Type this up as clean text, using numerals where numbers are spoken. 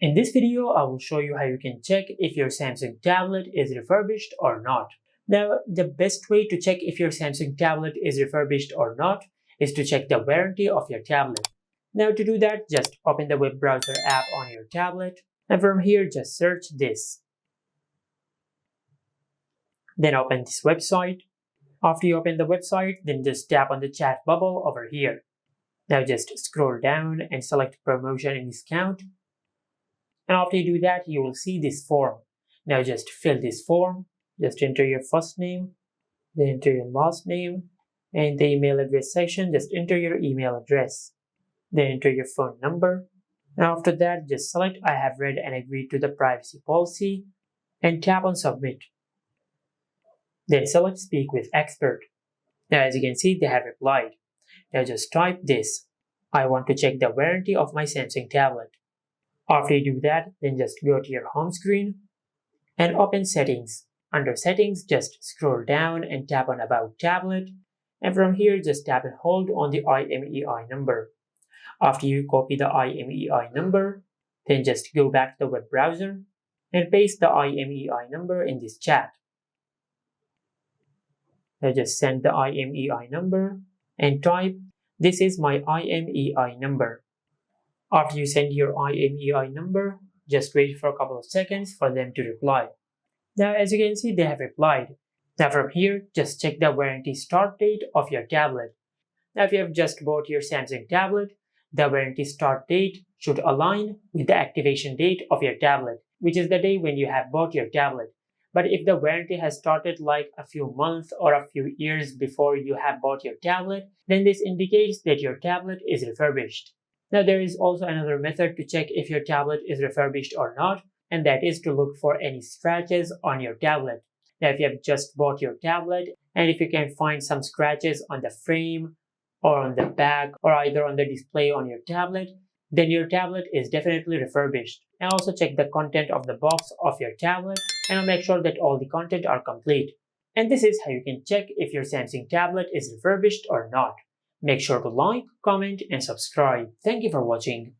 In this video, I will show you how you can check if your Samsung tablet is refurbished or not. Now, the best way to check if your Samsung tablet is refurbished or not is to check the warranty of your tablet. Now, to do that, just open the web browser app on your tablet, and from here, just search this. Then open this website. After you open the website, then just tap on the chat bubble over here. Now just scroll down and select promotion and discount. And after you do that, you will see this form. Now just fill this form. Just enter your first name, then enter your last name, and the email address section, just enter your email address. Then enter your phone number. And after that, just select I have read and agreed to the privacy policy and tap on submit. Then select speak with expert. Now as you can see, they have replied. Now just type this. I want to check the warranty of my Samsung tablet. After you do that, then just go to your home screen and open settings. Under settings, just scroll down and tap on about tablet. And from here, just tap and hold on the IMEI number. After you copy the IMEI number, then just go back to the web browser and paste the IMEI number in this chat. Now just send the IMEI number and type, this is my IMEI number. After you send your IMEI number, just wait for a couple of seconds for them to reply. Now as you can see, they have replied. Now from here, just check the warranty start date of your tablet. Now if you have just bought your Samsung tablet, the warranty start date should align with the activation date of your tablet, which is the day when you have bought your tablet. But if the warranty has started like a few months or a few years before you have bought your tablet, then this indicates that your tablet is refurbished. Now there is also another method to check if your tablet is refurbished or not, and that is to look for any scratches on your tablet. Now if you have just bought your tablet, and if you can find some scratches on the frame or on the back or either on the display on your tablet, then your tablet is definitely refurbished. And also check the content of the box of your tablet and make sure that all the content are complete. And this is how you can check if your Samsung tablet is refurbished or not. Make sure to like, comment, and subscribe. Thank you for watching.